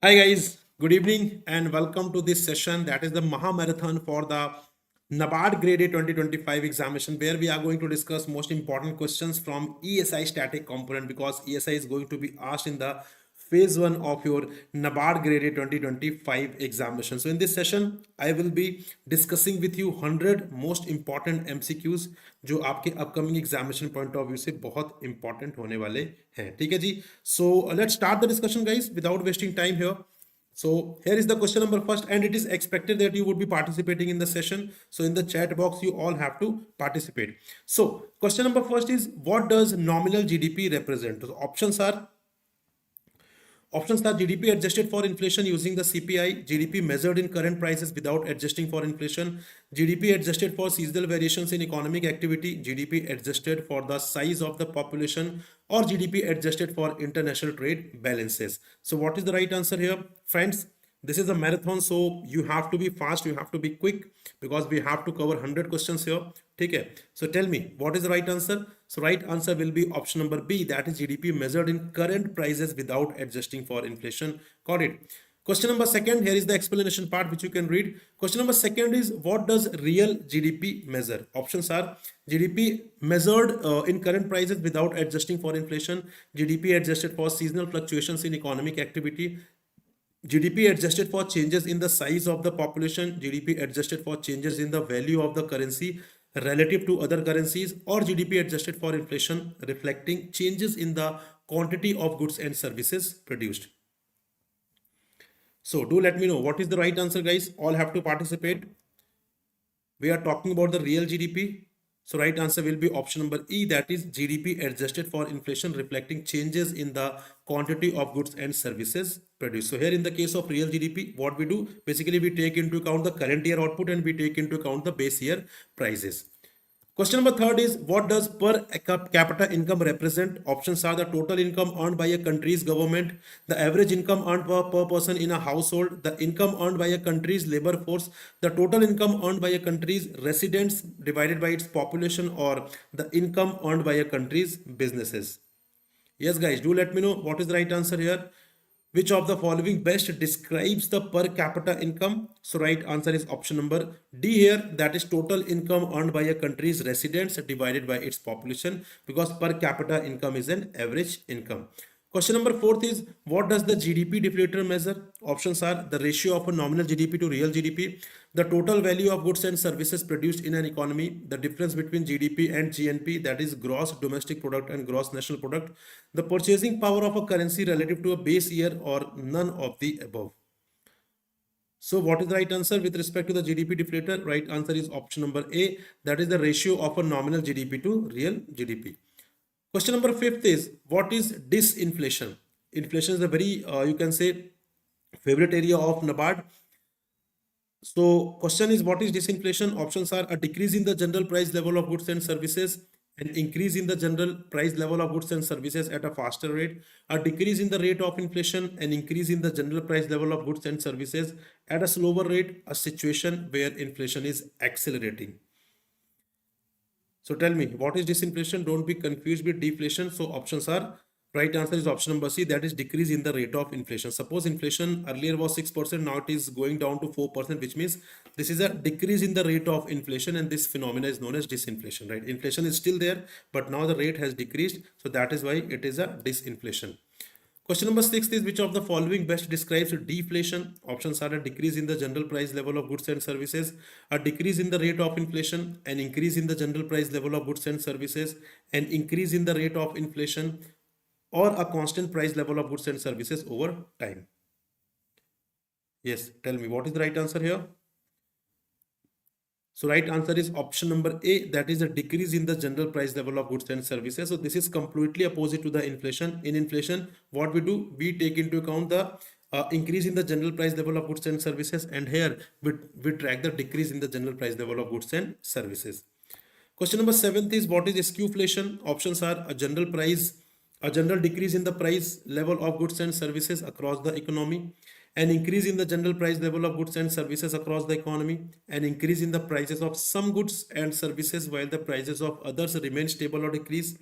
Hi guys, good evening and welcome to this session that is the Maha Marathon for the NABARD Grade A 2025 examination where we are going to discuss most important questions from ESI static component because ESI is going to be asked in the phase 1 of your NABARD Grade A 2025 examination. So in this session I will be discussing with you 100 most important MCQs जो आपके upcoming examination point of view से बहुत important होने वाले हैं. ठीक है जी. So let's start the discussion guys without wasting time here. So here is the question number first, and it is expected that you would be participating in the session. So in the chat box, you all have to participate. So question number first is, what does nominal GDP represent? So options are GDP adjusted for inflation using the CPI, GDP measured in current prices without adjusting for inflation, GDP adjusted for seasonal variations in economic activity, GDP adjusted for the size of the population, or GDP adjusted for international trade balances. So what is the right answer here, friends? This is a marathon, so you have to be fast, you have to be quick because we have to cover 100 questions here. Okay, so tell me what is the right answer? So right answer will be option number B, that is GDP measured in current prices without adjusting for inflation. Got it? Question number second, here is the explanation part which you can read. Question number second is, what does real GDP measure? Options are GDP measured in current prices without adjusting for inflation, GDP adjusted for seasonal fluctuations in economic activity, GDP adjusted for changes in the size of the population, GDP adjusted for changes in the value of the currency relative to other currencies, or GDP adjusted for inflation reflecting changes in the quantity of goods and services produced. So do let me know what is the right answer guys. All have to participate. We are talking about the real GDP. So right answer will be option number E, that is GDP adjusted for inflation reflecting changes in the quantity of goods and services produced. So here in the case of real GDP, what we do, basically we take into account the current year output and we take into account the base year prices. Question number third is, what does per capita income represent? Options are the total income earned by a country's government, the average income earned per person in a household, the income earned by a country's labor force, the total income earned by a country's residents divided by its population, or the income earned by a country's businesses. Yes guys, do let me know what is the right answer here. Which of the following best describes the per capita income? So right answer is option number D here, that is total income earned by a country's residents divided by its population, because per capita income is an average income. Question number fourth is, what does the GDP deflator measure? Options are the ratio of a nominal GDP to real GDP, the total value of goods and services produced in an economy, the difference between GDP and GNP, that is gross domestic product and gross national product, the purchasing power of a currency relative to a base year, or none of the above. So what is the right answer with respect to the GDP deflator? Right answer is option number A, that is the ratio of a nominal GDP to real GDP. Question number fifth is, what is disinflation? Inflation is a very, you can say, favorite area of NABARD. So question is, what is disinflation? Options are a decrease in the general price level of goods and services, an increase in the general price level of goods and services at a faster rate, a decrease in the rate of inflation, an increase in the general price level of goods and services at a slower rate, a situation where inflation is accelerating. So tell me, what is disinflation? Don't be confused with deflation. So options are, right answer is option number C, that is decrease in the rate of inflation. Suppose inflation earlier was 6%, now it is going down to 4%, which means this is a decrease in the rate of inflation, and this phenomena is known as disinflation, right? Inflation is still there, but now the rate has decreased. So that is why it is a disinflation. Question number 6 is, which of the following best describes deflation? Options are a decrease in the general price level of goods and services, a decrease in the rate of inflation, an increase in the general price level of goods and services, an increase in the rate of inflation, or a constant price level of goods and services over time. Yes, tell me what is the right answer here. So right answer is option number A, that is a decrease in the general price level of goods and services. So this is completely opposite to the inflation. In inflation, what we do, we take into account the increase in the general price level of goods and services, and here we track the decrease in the general price level of goods and services. Question number 7 is, what is skewflation? Options are a general decrease in the price level of goods and services across the economy, an increase in the general price level of goods and services across the economy, an increase in the prices of some goods and services while the prices of others remain stable or decrease,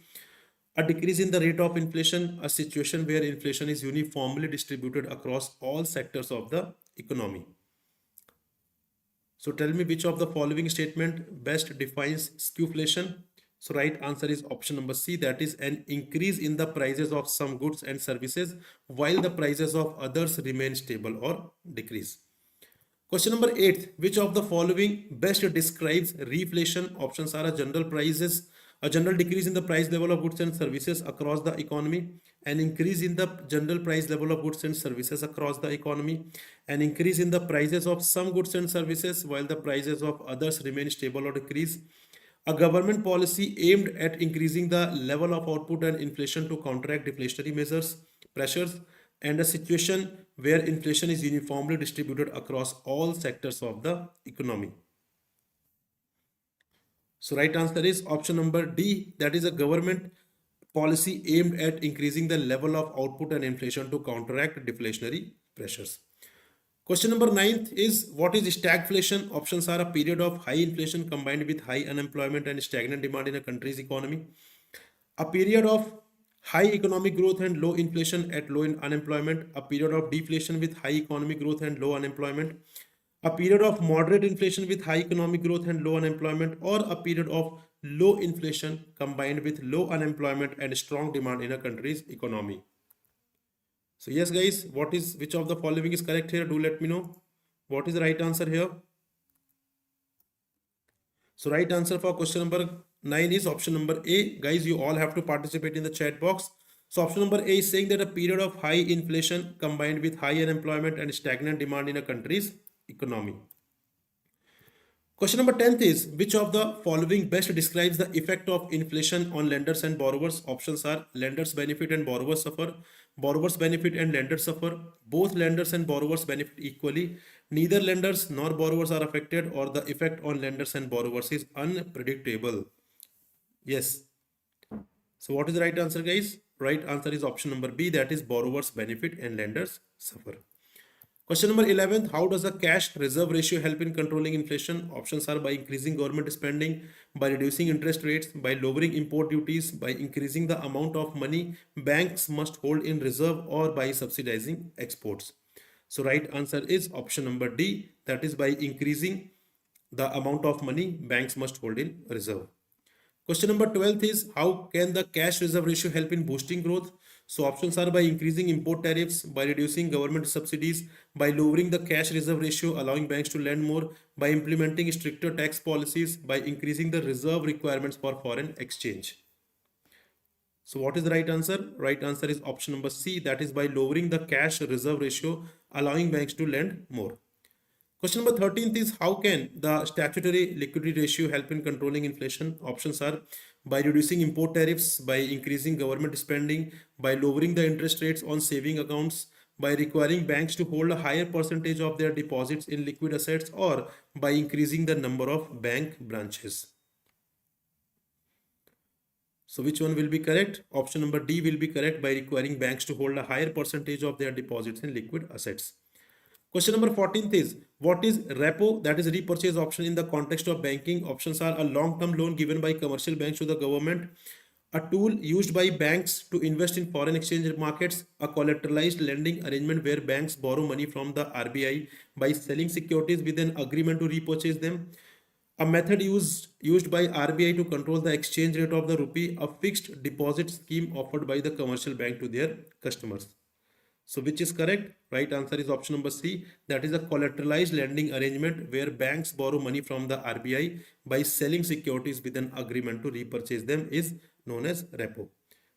A decrease in the rate of inflation, a situation where inflation is uniformly distributed across all sectors of the economy. So tell me which of the following statement best defines skewflation. So right answer is option number C, that is an increase in the prices of some goods and services while the prices of others remain stable or decrease. Question number 8. Which of the following best describes reflation? Options are a general decrease in the price level of goods and services across the economy, an increase in the general price level of goods and services across the economy, an increase in the prices of some goods and services while the prices of others remain stable or decrease, a government policy aimed at increasing the level of output and inflation to counteract deflationary pressures, and a situation where inflation is uniformly distributed across all sectors of the economy. So right answer is option number D, that is a government policy aimed at increasing the level of output and inflation to counteract deflationary pressures. Question number 9 is what is stagflation? Options are a period of high inflation combined with high unemployment and stagnant demand in a country's economy. A period of high economic growth and low inflation at low unemployment. A period of deflation with high economic growth and low unemployment. A period of moderate inflation with high economic growth and low unemployment, or a period of low inflation combined with low unemployment and strong demand in a country's economy. So yes guys, which of the following is correct here? Do let me know. What is the right answer here? So right answer for question number 9 is option number A. Guys, you all have to participate in the chat box. So option number A is saying that a period of high inflation combined with high unemployment and stagnant demand in a country's economy. Question number 10th is which of the following best describes the effect of inflation on lenders and borrowers? Options are lenders benefit and borrowers suffer, borrowers benefit and lenders suffer, both lenders and borrowers benefit equally, neither lenders nor borrowers are affected, or the effect on lenders and borrowers is unpredictable. Yes. So what is the right answer guys? Right answer is option number B, that is borrowers benefit and lenders suffer. Question number 11, how does the cash reserve ratio help in controlling inflation? Options are by increasing government spending, by reducing interest rates, by lowering import duties, by increasing the amount of money banks must hold in reserve, or by subsidizing exports. So right answer is option number D, that is by increasing the amount of money banks must hold in reserve. Question number 12 is how can the cash reserve ratio help in boosting growth? So options are by increasing import tariffs, by reducing government subsidies, by lowering the cash reserve ratio, allowing banks to lend more, by implementing stricter tax policies, by increasing the reserve requirements for foreign exchange. So what is the right answer? Right answer is option number C, that is by lowering the cash reserve ratio, allowing banks to lend more. Question number 13th is how can the statutory liquidity ratio help in controlling inflation? Options are by reducing import tariffs, by increasing government spending, by lowering the interest rates on saving accounts, by requiring banks to hold a higher percentage of their deposits in liquid assets, or by increasing the number of bank branches. So which one will be correct? Option number D will be correct, by requiring banks to hold a higher percentage of their deposits in liquid assets. Question number 14th is what is repo, that is repurchase option in the context of banking? Options are a long-term loan given by commercial banks to the government, a tool used by banks to invest in foreign exchange markets, a collateralized lending arrangement where banks borrow money from the RBI by selling securities with an agreement to repurchase them, a method used by RBI to control the exchange rate of the rupee, a fixed deposit scheme offered by the commercial bank to their customers. So which is correct? Right answer is option number C, that is a collateralized lending arrangement where banks borrow money from the RBI by selling securities with an agreement to repurchase them is known as repo.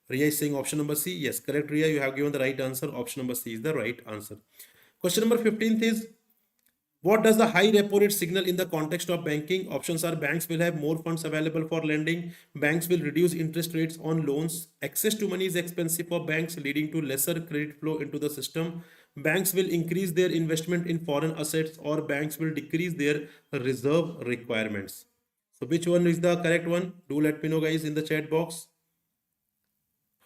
Ria is saying option number C. Yes, correct Ria, you have given the right answer. Option number C is the right answer. Question number 15th is what does the high repo rate signal in the context of banking? Options are banks will have more funds available for lending, banks will reduce interest rates on loans, access to money is expensive for banks leading to lesser credit flow into the system, banks will increase their investment in foreign assets, or banks will decrease their reserve requirements. So which one is the correct one? Do let me know guys in the chat box.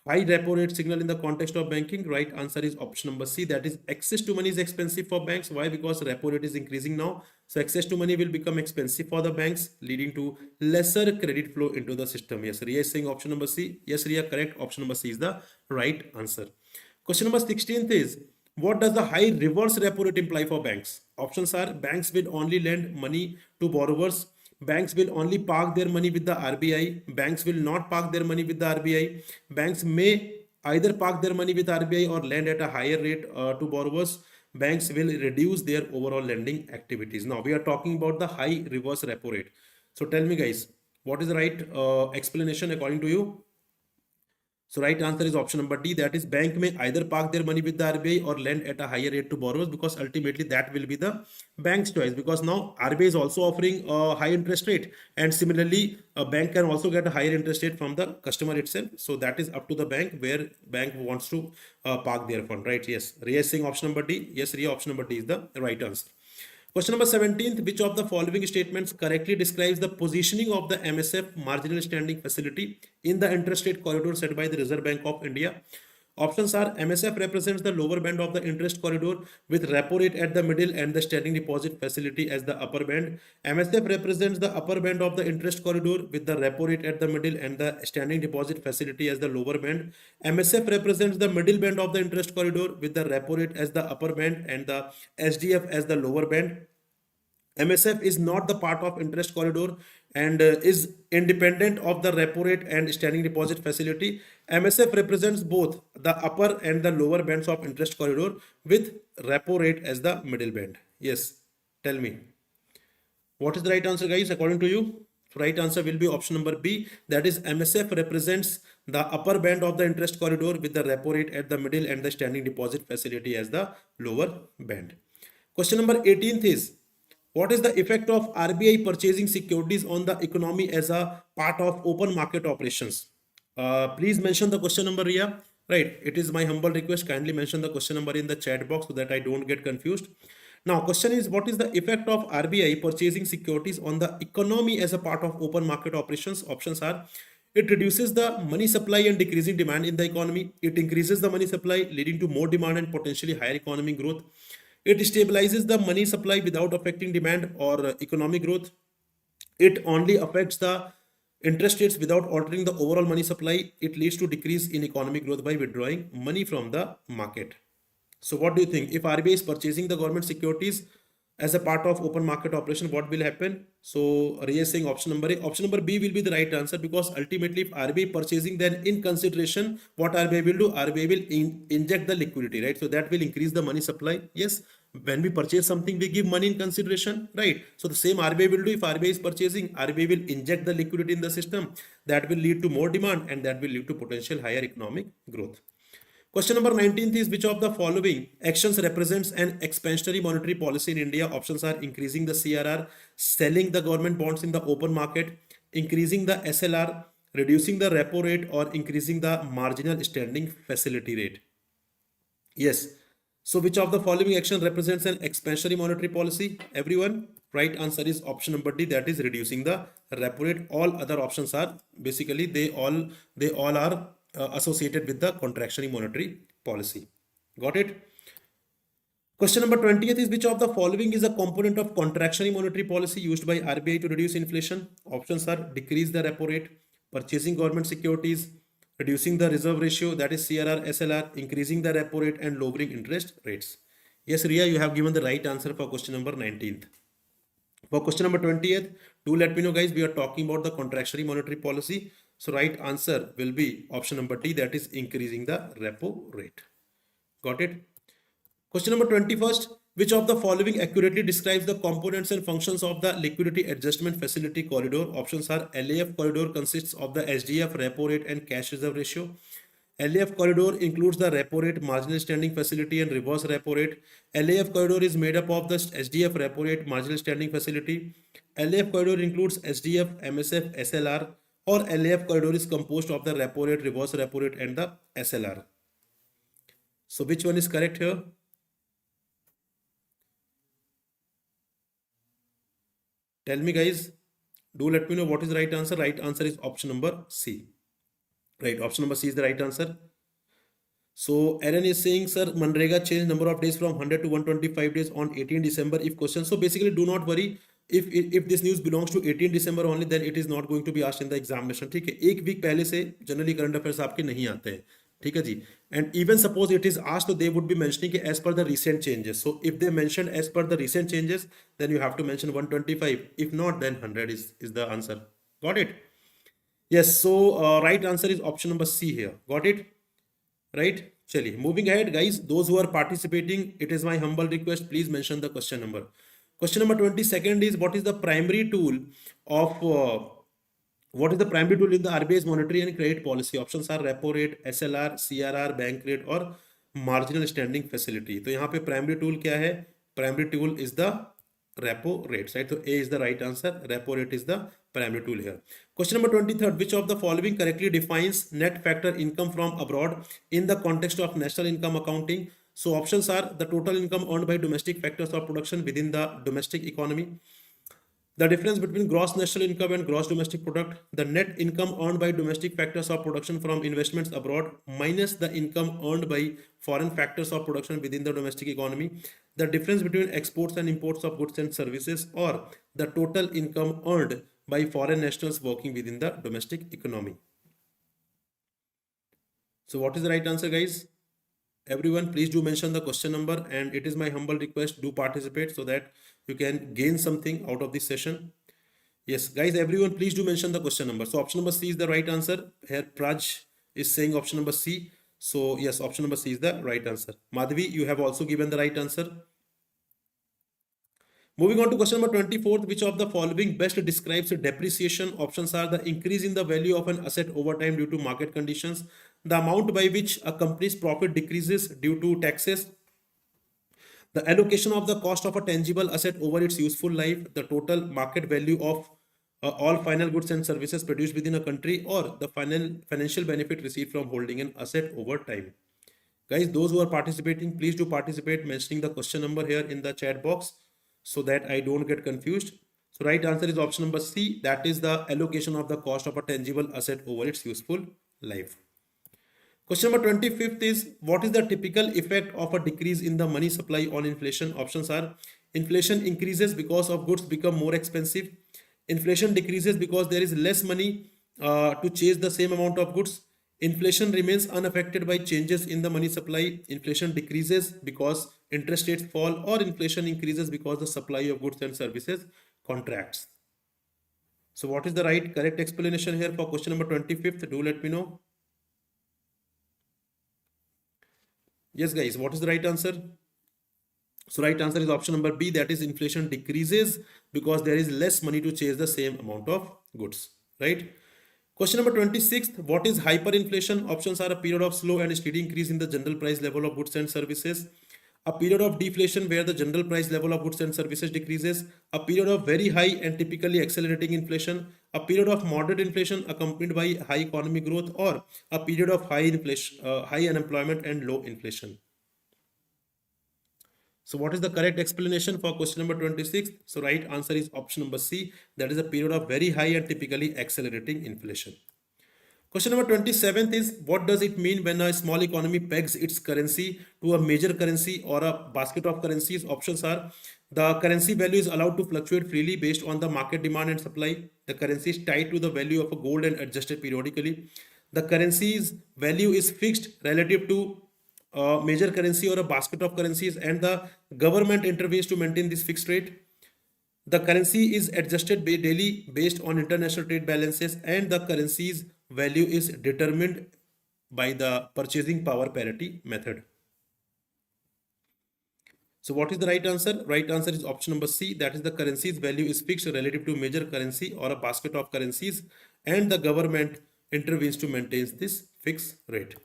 high repo rate signal in the context of banking? Right answer is option number C. That is access to money is expensive for banks. Why? Because repo rate is increasing now. So access to money will become expensive for the banks, leading to lesser credit flow into the system. Yes, Riya is saying option number C. Yes, Riya, correct. Option number C is the right answer. Question number 16th is, what does the high reverse repo rate imply for banks? Options are, banks will only lend money to borrowers. Banks will only park their money with the RBI. Banks will not park their money with the RBI. Banks may either park their money with RBI or lend at a higher rate to borrowers. Banks will reduce their overall lending activities. Now we are talking about the high reverse repo rate. So tell me guys, what is the right explanation according to you? So right answer is option number D. That is, bank may either park their money with the RBI or lend at a higher rate to borrowers, because ultimately that will be the bank's choice, because now RBI is also offering a high interest rate, and similarly a bank can also get a higher interest rate from the customer itself. So that is up to the bank where bank wants to park their fund, right? Yes, Riya is saying option number D. Yes, Riya, option number D is the right answer. Question number 17th, which of the following statements correctly describes the positioning of the MSF marginal standing facility in the interest rate corridor set by the Reserve Bank of India? Options are, MSF represents the lower band of the interest corridor with repo rate at the middle and the standing deposit facility as the upper band. MSF represents the upper band of the interest corridor with the repo rate at the middle and the standing deposit facility as the lower band. MSF represents the middle band of the interest corridor with the repo rate as the upper band and the SDF as the lower band. MSF is not the part of interest corridor and is independent of the repo rate and standing deposit facility. MSF represents both the upper and the lower bands of interest corridor with repo rate as the middle band. Yes, tell me. What is the right answer, guys, according to you? Right answer will be option number B. That is, MSF represents the upper band of the interest corridor with the repo rate at the middle and the standing deposit facility as the lower band. Question number 18th is, what is the effect of RBI purchasing securities on the economy as a part of open market operations? Please mention the question number, Ria. Right, it is my humble request. Kindly mention the question number in the chat box so that I don't get confused. Now, question is, what is the effect of RBI purchasing securities on the economy as a part of open market operations? Options are, it reduces the money supply and decreasing demand in the economy. It increases the money supply, leading to more demand and potentially higher economic growth. It stabilizes the money supply without affecting demand or economic growth. It only affects the interest rates without altering the overall money supply. It leads to decrease in economic growth by withdrawing money from the market. So what do you think? If RBI is purchasing the government securities as a part of open market operation, what will happen? So Ria is saying option number A. Option number B will be the right answer, because ultimately if RBI purchasing, then in consideration, what RBI will do? RBI will inject the liquidity, right? So that will increase the money supply. Yes, when we purchase something, we give money in consideration, right? So the same RBI will do. If RBI is purchasing, RBI will inject the liquidity in the system. That will lead to more demand and that will lead to potential higher economic growth. Question number 19th is, which of the following actions represents an expansionary monetary policy in India? Options are, increasing the CRR, selling the government bonds in the open market, increasing the SLR, reducing the repo rate, or increasing the marginal standing facility rate. Yes. So which of the following action represents an expansionary monetary policy? Everyone, right answer is option number D, that is reducing the repo rate. All other options are basically they all are associated with the contractionary monetary policy. Got it? Question number 20th is, which of the following is a component of contractionary monetary policy used by RBI to reduce inflation? Options are, decrease the repo rate, purchasing government securities, reducing the reserve ratio, that is CRR, SLR, increasing the repo rate, and lowering interest rates. Yes, Ria, you have given the right answer for question number 19th. For question number 20th, do let me know, guys, we are talking about the contractionary monetary policy. So right answer will be option number D, that is increasing the repo rate. Got it? Question number 21st, which of the following accurately describes the components and functions of the liquidity adjustment facility corridor? Options are, LAF corridor consists of the SDF, repo rate, and cash reserve ratio. LAF corridor includes the repo rate, marginal standing facility, and reverse repo rate. LAF corridor is made up of the SDF, repo rate, marginal standing facility. LAF corridor includes SDF, MSF, SLR, or LAF corridor is composed of the repo rate, reverse repo rate, and the SLR. So which one is correct here? Tell me, guys. Do let me know what is the right answer. Right answer is option number C. Right, option number C is the right answer. So Aaron is saying, sir, Manrega changed number of days from 100 to 125 days on 18 December if question. So basically do not worry. If this news belongs to 18 December only, then it is not going to be asked in the examination. ठीक है, एक week पहले से generally current affairs आपके नहीं आते हैं. ठीक है जी. And even suppose it is asked, so they would be mentioning कि as per the recent changes. So if they mention as per the recent changes, then you have to mention 125. If not, then 100 is the answer. Got it? Yes. So right answer is option number C here. Got it? Right, chaliye moving ahead guys. Those who are participating, it is my humble request, please mention the question number. Question number 22nd is, what is the primary tool of what is the primary tool in the RBI's monetary and credit policy? Options are repo rate, SLR, CRR, bank rate और marginal standing facility. तो यहाँ पे primary tool क्या है? Primary tool is the repo rate, right? So A is the right answer. Repo rate is the primary tool here. Question number 23rd, which of the following correctly defines net factor income from abroad in the context of national income accounting? So options are the total income earned by domestic factors of production within the domestic economy, the difference between gross national income and gross domestic product, the net income earned by domestic factors of production from investments abroad minus the income earned by foreign factors of production within the domestic economy, the difference between exports and imports of goods and services, or the total income earned by foreign nationals working within the domestic economy. So what is the right answer, guys? Everyone, please do mention the question number, and it is my humble request, do participate so that you can gain something out of this session. Yes, guys, everyone, please do mention the question number. So option number C is the right answer. Here Praj is saying option number C. So yes, option number C is the right answer. Madhvi, you have also given the right answer. Moving on to question number 24th, which of the following best describes depreciation? Options are the increase in the value of an asset over time due to market conditions, the amount by which a company's profit decreases due to taxes, the allocation of the cost of a tangible asset over its useful life, the total market value of all final goods and services produced within a country, or the financial benefit received from holding an asset over time. Guys, those who are participating, please do participate mentioning the question number here in the chat box so that I don't get confused. So right answer is option number C. That is the allocation of the cost of a tangible asset over its useful life. Question number 25th is, what is the typical effect of a decrease in the money supply on inflation? Options are inflation increases because of goods become more expensive. Inflation decreases because there is less money to chase the same amount of goods. Inflation remains unaffected by changes in the money supply. Inflation decreases because interest rates fall, or inflation increases because the supply of goods and services contracts. So what is the correct explanation here for question number 25th? Do let me know. Yes, guys, what is the right answer? So right answer is option number B, that is inflation decreases because there is less money to chase the same amount of goods, right? Question number 26th, what is hyperinflation? Options are a period of slow and steady increase in the general price level of goods and services, a period of deflation where the general price level of goods and services decreases, a period of very high and typically accelerating inflation, a period of moderate inflation accompanied by high economic growth, or a period of high inflation, high unemployment and low inflation. So what is the correct explanation for question number 26? So right answer is option number C. That is a period of very high and typically accelerating inflation. Question number 27th is, what does it mean when a small economy pegs its currency to a major currency or a basket of currencies? Options are, the currency value is allowed to fluctuate freely based on the market demand and supply. The currency is tied to the value of a gold and adjusted periodically. The currency's value is fixed relative to a major currency or a basket of currencies, and the government intervenes to maintain this fixed rate. The currency is adjusted daily based on international trade balances, and the currency's value is determined by the purchasing power parity method. So what is the right answer? Right answer is option number C. That is the currency's value is fixed relative to major currency or a basket of currencies, and the government intervenes to maintain this fixed rate.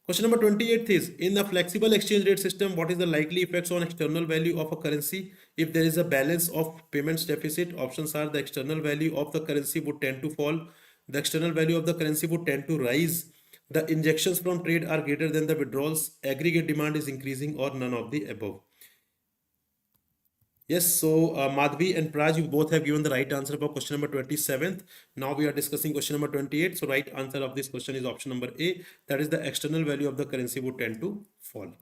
Question number 28 is, in a flexible exchange rate system, what is the likely effects on external value of a currency if there is a balance of payments deficit? Options are, the external value of the currency would tend to fall, the external value of the currency would tend to rise, the injections from trade are greater than the withdrawals, aggregate demand is increasing, or none of the above. Yes, so Madhvi and Praj, you both have given the right answer for question number 27th. Now we are discussing question number 28. So right answer of this question is option number A. That is the external value of the currency would tend to fall.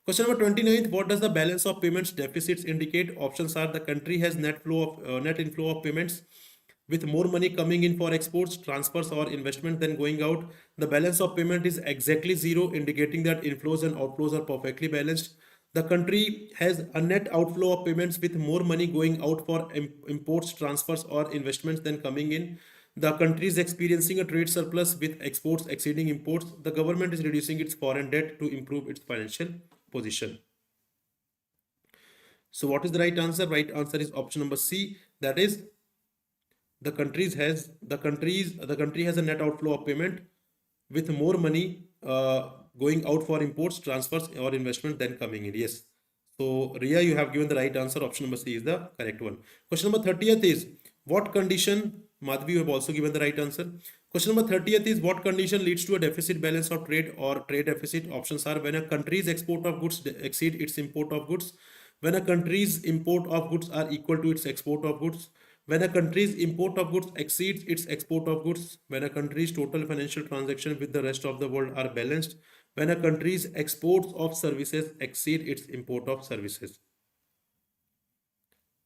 Question number 29th, what does the balance of payments deficits indicate? Options are the country has net inflow of payments with more money coming in for exports, transfers or investment than going out. The balance of payment is exactly zero, indicating that inflows and outflows are perfectly balanced. The country has a net outflow of payments with more money going out for imports, transfers or investments than coming in. The country is experiencing a trade surplus with exports exceeding imports. The government is reducing its foreign debt to improve its financial position. So what is the right answer? Right answer is option number C. That is the country has a net outflow of payment with more money going out for imports, transfers or investment than coming in. Yes. So Ria, you have given the right answer. Option number C is the correct one. Question number 30th is what condition? Madhvi, you have also given the right answer. Question number 30th is what condition leads to a deficit balance of trade or trade deficit? Options are when a country's export of goods exceed its import of goods, when a country's import of goods are equal to its export of goods, when a country's import of goods exceeds its export of goods, when a country's total financial transactions with the rest of the world are balanced, when a country's exports of services exceed its import of services.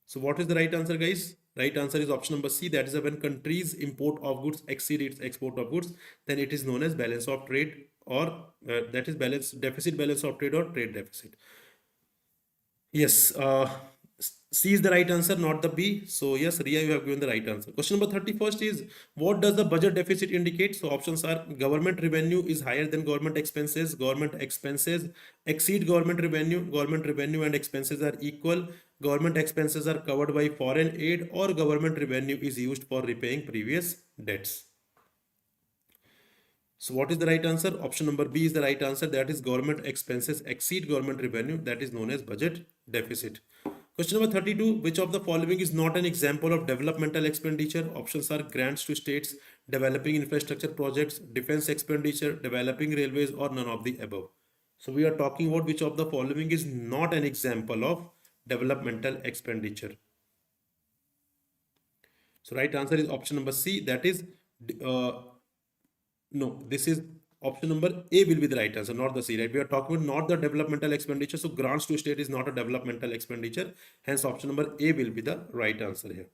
So what is the right answer, guys? Right answer is option number C. That is when country's import of goods exceed its export of goods, then it is known as balance of trade, or that is deficit balance of trade or trade deficit. Yes, C is the right answer, not the B. So yes, Ria, you have given the right answer. Question number 31st is what does the budget deficit indicate? So options are government revenue is higher than government expenses exceed government revenue and expenses are equal, government expenses are covered by foreign aid, or government revenue is used for repaying previous debts. So what is the right answer? Option number B is the right answer. That is government expenses exceed government revenue. That is known as budget deficit. Question number 32. Which of the following is not an example of developmental expenditure? Options are grants to states, developing infrastructure projects, defense expenditure, developing railways, or none of the above. So we are talking about which of the following is not an example of developmental expenditure. So right answer is option number C. That is no, this is option number A will be the right answer, not the C, right? We are talking about not the developmental expenditure. So grants to state is not a developmental expenditure. Hence option number A will be the right answer here.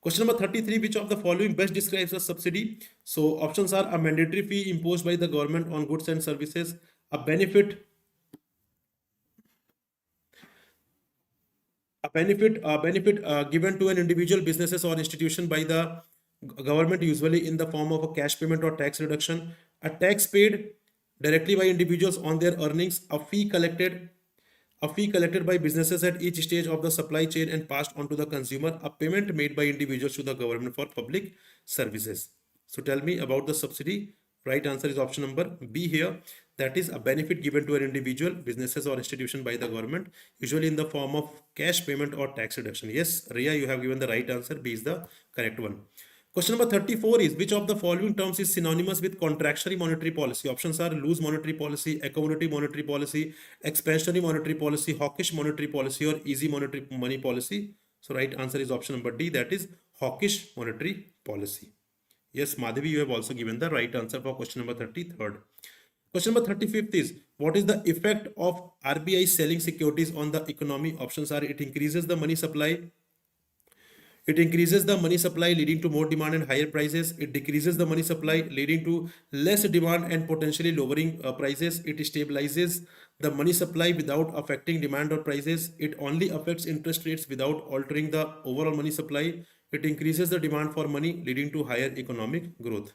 Question number 33, which of the following best describes a subsidy? So options are a mandatory fee imposed by the government on goods and services, a benefit given to an individual, businesses or institution by the government, usually in the form of a cash payment or tax reduction, a tax paid directly by individuals on their earnings, a fee collected by businesses at each stage of the supply chain and passed on to the consumer, a payment made by individuals to the government for public services. So tell me about the subsidy. Right answer is option number B here. That is a benefit given to an individual, businesses or institution by the government, usually in the form of cash payment or tax reduction. Yes, Ria, you have given the right answer. B is the correct one. Question number 34 is which of the following terms is synonymous with contractionary monetary policy? Options are loose monetary policy, accommodative monetary policy, expansionary monetary policy, hawkish monetary policy, or easy monetary money policy. So right answer is option number D, that is hawkish monetary policy. Yes, Madhavi, you have also given the right answer for question number 33rd. Question number 35th is what is the effect of RBI selling securities on the economy? Options are it increases the money supply. It increases the money supply leading to more demand and higher prices. It decreases the money supply leading to less demand and potentially lowering prices. It stabilizes the money supply without affecting demand or prices. It only affects interest rates without altering the overall money supply. It increases the demand for money leading to higher economic growth.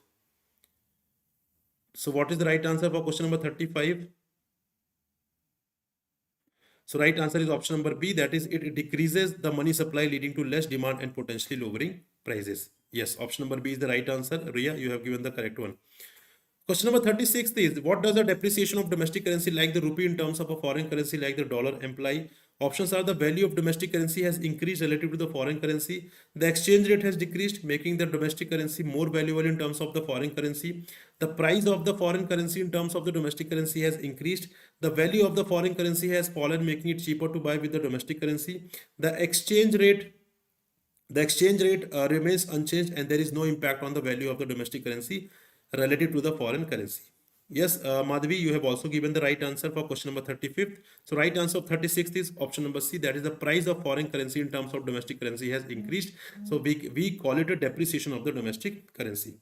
So what is the right answer for question number 35? So right answer is option number B, that is it decreases the money supply leading to less demand and potentially lowering prices. Yes, option number B is the right answer. Ria, you have given the correct one. Question number 36 is what does the depreciation of domestic currency like the rupee in terms of a foreign currency like the dollar imply? Options are: the value of domestic currency has increased relative to the foreign currency. The exchange rate has decreased, making the domestic currency more valuable in terms of the foreign currency. The price of the foreign currency in terms of the domestic currency has increased. The value of the foreign currency has fallen, making it cheaper to buy with the domestic currency. The exchange rate remains unchanged, and there is no impact on the value of the domestic currency relative to the foreign currency. Yes, Madhavi, you have also given the right answer for question number 35th. So right answer of 36th is option number C, that is the price of foreign currency in terms of domestic currency has increased. So we call it a depreciation of the domestic currency.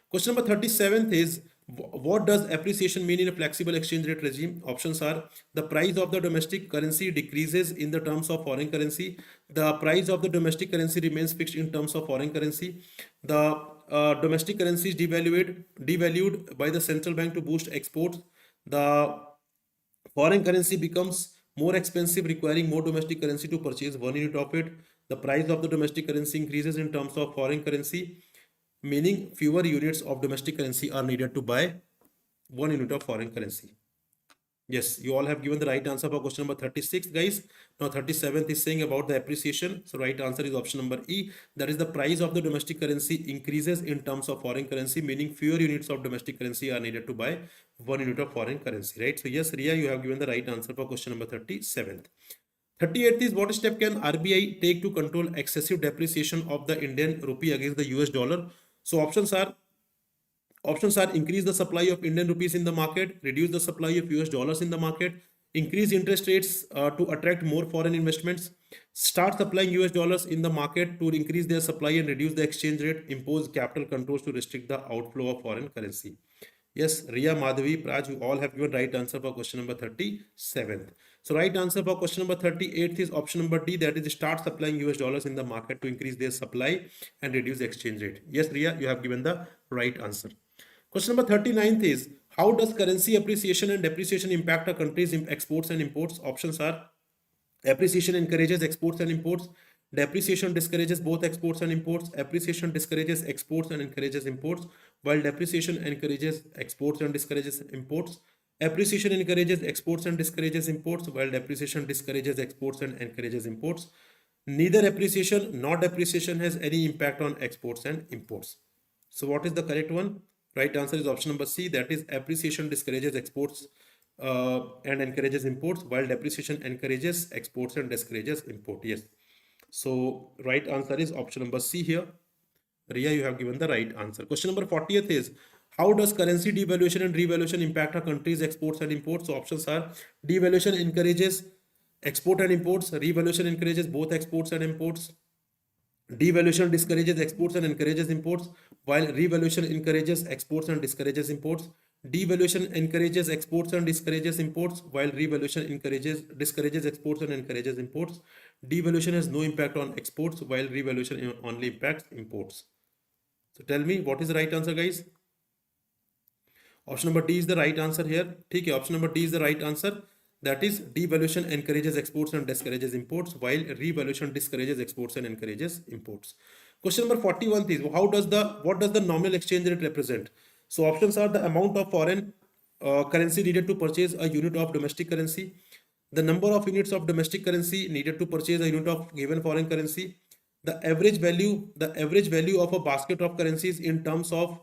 Question number 37th is, what does appreciation mean in a flexible exchange rate regime? Options are: the price of the domestic currency decreases in the terms of foreign currency. The price of the domestic currency remains fixed in terms of foreign currency. The domestic currency is devalued by the central bank to boost exports. The foreign currency becomes more expensive, requiring more domestic currency to purchase 1 unit of it. The price of the domestic currency increases in terms of foreign currency, meaning fewer units of domestic currency are needed to buy 1 unit of foreign currency. Yes, you all have given the right answer for question number 36, guys. Now 37th is saying about the appreciation. So right answer is option number E. That is the price of the domestic currency increases in terms of foreign currency, meaning fewer units of domestic currency are needed to buy 1 unit of foreign currency, right? So yes, Ria, you have given the right answer for question number 37th. 38th is, what step can RBI take to control excessive depreciation of the Indian rupee against the US dollar? So options are increase the supply of Indian rupees in the market, reduce the supply of US dollars in the market, increase interest rates to attract more foreign investments, start supplying US dollars in the market to increase their supply and reduce the exchange rate, impose capital controls to restrict the outflow of foreign currency. Yes, Ria, Madhavi, Praj, you all have given right answer for question number 37th. So right answer for question number 38th is option number D, that is start supplying US dollars in the market to increase their supply and reduce the exchange rate. Yes, Ria, you have given the right answer. Question number 39th is, how does currency appreciation and depreciation impact a country's exports and imports? Options are: appreciation encourages exports and imports. Depreciation discourages both exports and imports. Appreciation discourages exports and encourages imports, while depreciation encourages exports and discourages imports. Appreciation encourages exports and discourages imports, while depreciation discourages exports and encourages imports. Neither appreciation nor depreciation has any impact on exports and imports. So what is the correct one? Right answer is option number C, that is appreciation discourages exports and encourages imports, while depreciation encourages exports and discourages import. Yes. So right answer is option number C here. Ria, you have given the right answer. Question number 40th is, how does currency devaluation and revaluation impact a country's exports and imports? So options are: devaluation encourages export and imports, revaluation encourages both exports and imports, devaluation discourages exports and encourages imports, while revaluation encourages exports and discourages imports. Devaluation encourages exports and discourages imports, while revaluation discourages exports and encourages imports. Devaluation has no impact on exports, while revaluation only impacts imports. So tell me, what is the right answer, guys? Option number D is the right answer here. Okay, option number D is the right answer. That is, devaluation encourages exports and discourages imports, while revaluation discourages exports and encourages imports. Question number 41 is, what does the nominal exchange rate represent? So options are: the amount of foreign currency needed to purchase a unit of domestic currency, the number of units of domestic currency needed to purchase a unit of given foreign currency, the average value of a basket of currencies in terms of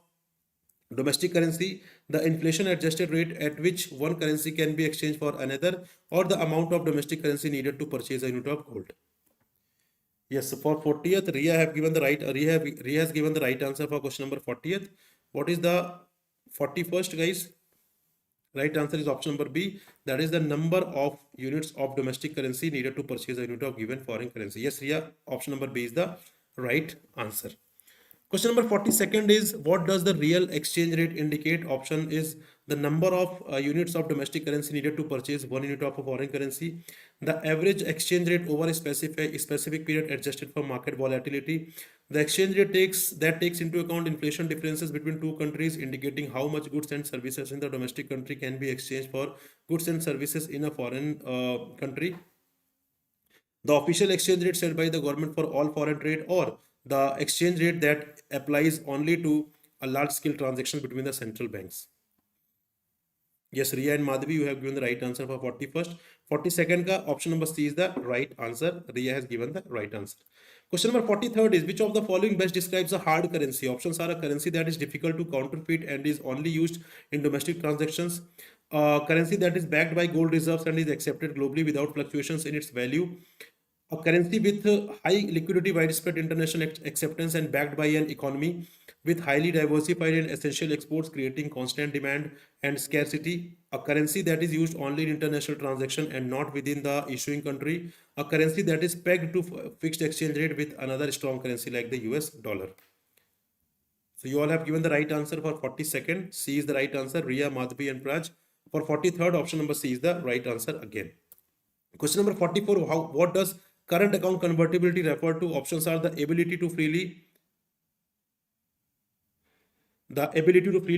domestic currency, the inflation adjusted rate at which one currency can be exchanged for another, or the amount of domestic currency needed to purchase a unit of gold. Yes, so for 40th, Ria has given the right answer for question number 40th. What is the 41st, guys? Right answer is option number B, that is the number of units of domestic currency needed to purchase a unit of given foreign currency. Yes, Ria, option number B is the right answer. Question number 42nd is, what does the real exchange rate indicate? Option is the number of units of domestic currency needed to purchase 1 unit of a foreign currency, the average exchange rate over a specific period adjusted for market volatility. The exchange rate takes into account inflation differences between two countries, indicating how much goods and services in the domestic country can be exchanged for goods and services in a foreign country. The official exchange rate set by the government for all foreign trade, or the exchange rate that applies only to a large scale transaction between the central banks. Yes, Riya and Madhavi, you have given the right answer for 41st. 42nd ka option number C is the right answer. Riya has given the right answer. Question number 43rd is which of the following best describes a hard currency? Options are a currency that is difficult to counterfeit and is only used in domestic transactions. Currency that is backed by gold reserves and is accepted globally without fluctuations in its value. A currency with high liquidity, widespread international acceptance, and backed by an economy with highly diversified and essential exports, creating constant demand and scarcity. A currency that is used only in international transaction and not within the issuing country. A currency that is pegged to fixed exchange rate with another strong currency like the US dollar. So you all have given the right answer for 42nd. C is the right answer. Riya, Madhvi and Praj. For 43rd, option number C is the right answer again. Question number 44. What does current account convertibility refer to? Options are the ability to freely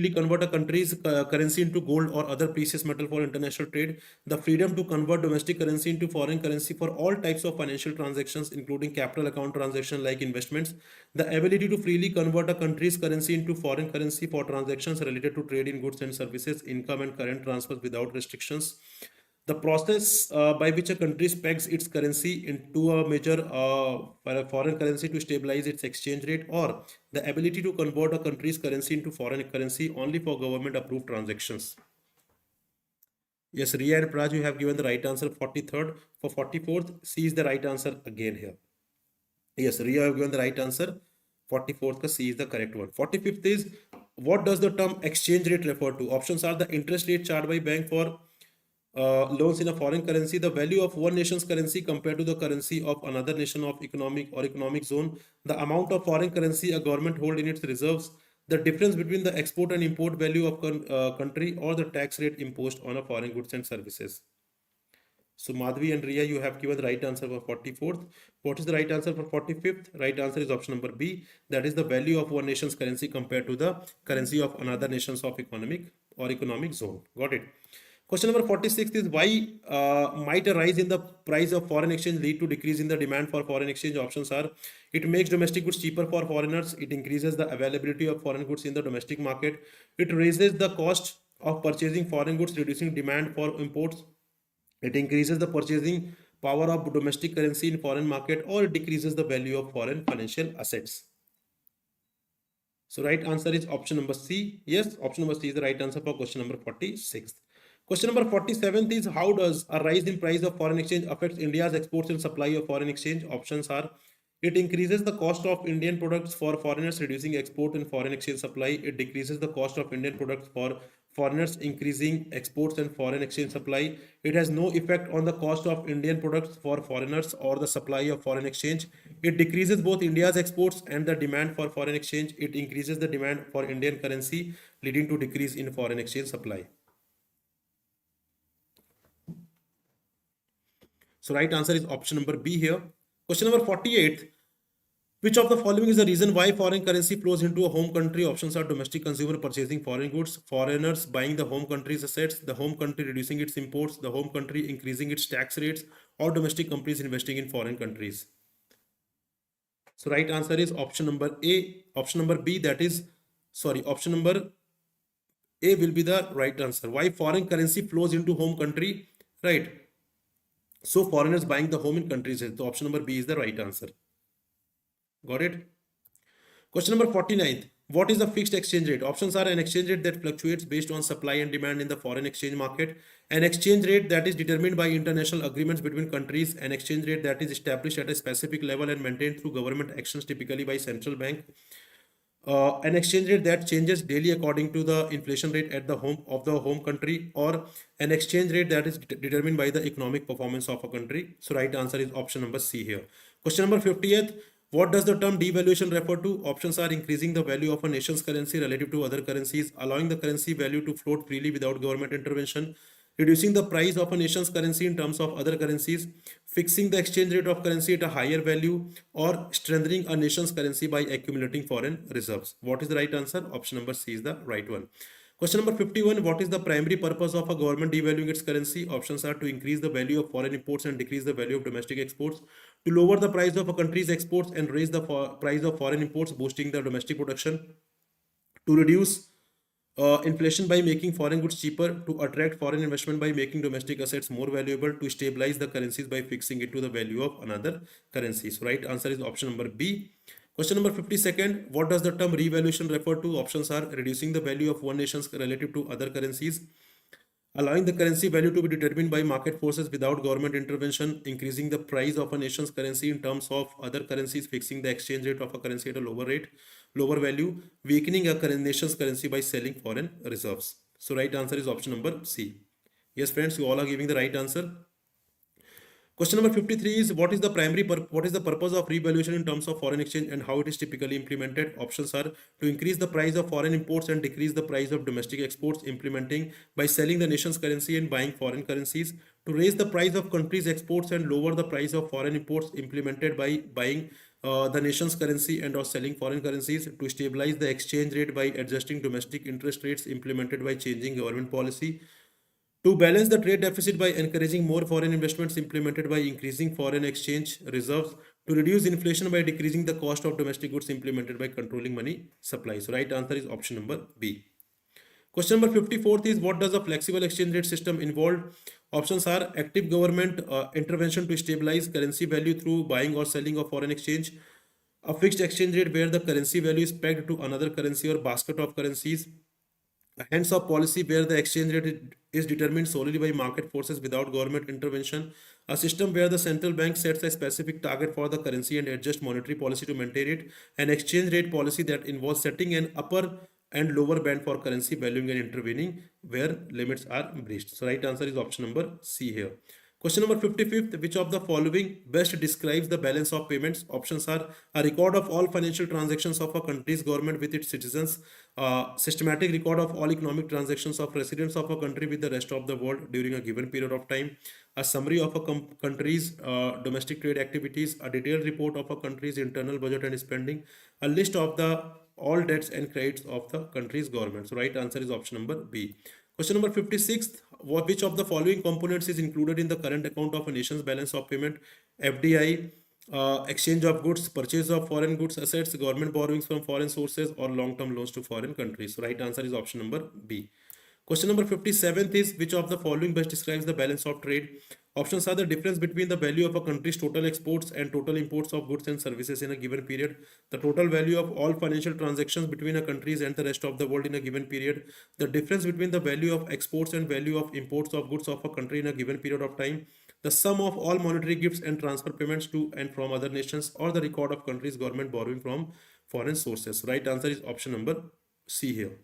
convert a country's currency into gold or other precious metal for international trade, the freedom to convert domestic currency into foreign currency for all types of financial transactions, including capital account transactions like investments, the ability to freely convert a country's currency into foreign currency for transactions related to trade in goods and services, income and current transfers without restrictions, the process by which a country pegs its currency into a major foreign currency to stabilize its exchange rate, or the ability to convert a country's currency into foreign currency only for government approved transactions. Yes, Riya and Praj, you have given the right answer 43rd. For 44th, C is the right answer again here. Yes, Riya have given the right answer. 44th C is the correct one. 45th is what does the term exchange rate refer to? Options are the interest rate charged by bank for loans in a foreign currency, the value of one nation's currency compared to the currency of another nation of economic zone, the amount of foreign currency a government hold in its reserves, the difference between the export and import value of country, or the tax rate imposed on a foreign goods and services. So Madhvi and Riya, you have given the right answer for 44th. What is the right answer for 45th? Right answer is option number B. That is the value of one nation's currency compared to the currency of another nation's of economic zone. Got it? Question number 46 is why might a rise in the price of foreign exchange lead to decrease in the demand for foreign exchange? Options are it makes domestic goods cheaper for foreigners, it increases the availability of foreign goods in the domestic market, it raises the cost of purchasing foreign goods, reducing demand for imports, it increases the purchasing power of domestic currency in foreign market, or it decreases the value of foreign financial assets. So right answer is option number C. Yes, option number C is the right answer for question number 46. Question number 47 is how does a rise in price of foreign exchange affect India's exports and supply of foreign exchange? Options are it increases the cost of Indian products for foreigners, reducing export and foreign exchange supply. It decreases the cost of Indian products for foreigners, increasing exports and foreign exchange supply. It has no effect on the cost of Indian products for foreigners or the supply of foreign exchange. It decreases both India's exports and the demand for foreign exchange. It increases the demand for Indian currency, leading to decrease in foreign exchange supply. So right answer is option number B here. Question number 48. Which of the following is the reason why foreign currency flows into a home country? Options are domestic consumer purchasing foreign goods, foreigners buying the home country's assets, the home country reducing its imports, the home country increasing its tax rates, or domestic companies investing in foreign countries. So right answer is option number A. Option number B, that is, sorry, option number A will be the right answer. Why foreign currency flows into home country? Right. So foreigners buying the home in countries. So option number B is the right answer. Got it? Question number 49. What is the fixed exchange rate? Options are an exchange rate that fluctuates based on supply and demand in the foreign exchange market, an exchange rate that is determined by international agreements between countries, an exchange rate that is established at a specific level and maintained through government actions, typically by central bank, an exchange rate that changes daily according to the inflation rate at the home country, or an exchange rate that is determined by the economic performance of a country. So right answer is option number C here. Question number 50th. What does the term devaluation refer to? Options are increasing the value of a nation's currency relative to other currencies, allowing the currency value to float freely without government intervention, reducing the price of a nation's currency in terms of other currencies, fixing the exchange rate of currency at a higher value, or strengthening a nation's currency by accumulating foreign reserves. What is the right answer? Option number C is the right one. Question number 51. What is the primary purpose of a government devaluing its currency? Options are to increase the value of foreign imports and decrease the value of domestic exports, to lower the price of a country's exports and raise the price of foreign imports, boosting the domestic production, to reduce inflation by making foreign goods cheaper, to attract foreign investment by making domestic assets more valuable, to stabilize the currencies by fixing it to the value of another currency. So right answer is option number B. Question number 52nd, what does the term revaluation refer to? Options are reducing the value of one nation's relative to other currencies, allowing the currency value to be determined by market forces without government intervention, increasing the price of a nation's currency in terms of other currencies, fixing the exchange rate of a currency at a lower value, weakening a nation's currency by selling foreign reserves. So right answer is option number C. Yes, friends, you all are giving the right answer. Question number 53 is what is the purpose of revaluation in terms of foreign exchange and how it is typically implemented? Options are to increase the price of foreign imports and decrease the price of domestic exports, implementing by selling the nation's currency and buying foreign currencies, to raise the price of countries' exports and lower the price of foreign imports, implemented by buying the nation's currency and or selling foreign currencies, to stabilize the exchange rate by adjusting domestic interest rates, implemented by changing government policy, to balance the trade deficit by encouraging more foreign investments, implemented by increasing foreign exchange reserves, to reduce inflation by decreasing the cost of domestic goods, implemented by controlling money supply. So right answer is option number B. Question number 54th is what does a flexible exchange rate system involve? Options are active government intervention to stabilize currency value through buying or selling of foreign exchange, a fixed exchange rate where the currency value is pegged to another currency or basket of currencies, a hands-off policy where the exchange rate is determined solely by market forces without government intervention, a system where the central bank sets a specific target for the currency and adjusts monetary policy to maintain it, an exchange rate policy that involves setting an upper and lower band for currency valuing and intervening where limits are breached. So right answer is option number C here. Question number 55th, which of the following best describes the balance of payments? Options are a record of all financial transactions of a country's government with its citizens, systematic record of all economic transactions of residents of a country with the rest of the world during a given period of time, a summary of a country's domestic trade activities, a detailed report of a country's internal budget and spending, a list of the all debts and credits of the country's government. So right answer is option number B. Question number 56th, which of the following components is included in the current account of a nation's balance of payment? FDI, exchange of goods, purchase of foreign goods assets, government borrowings from foreign sources, or long-term loans to foreign countries. So right answer is option number B. Question number 57th is which of the following best describes the balance of trade? Options are the difference between the value of a country's total exports and total imports of goods and services in a given period, the total value of all financial transactions between a country and the rest of the world in a given period, the difference between the value of exports and value of imports of goods of a country in a given period of time, the sum of all monetary gifts and transfer payments to and from other nations, or the record of country's government borrowing from foreign sources. Right answer is option number C here.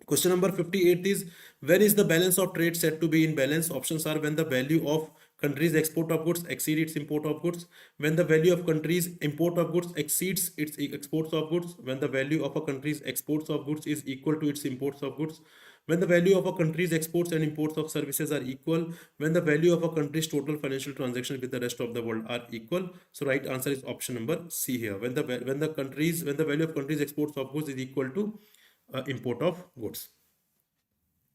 Question number 58 is when is the balance of trade said to be in balance? Options are when the value of country's export of goods exceeds its import of goods, when the value of country's import of goods exceeds its exports of goods, when the value of a country's exports of goods is equal to its imports of goods, when the value of a country's exports and imports of services are equal, when the value of a country's total financial transactions with the rest of the world are equal. So right answer is option number C here. When the value of country's exports of goods is equal to import of goods.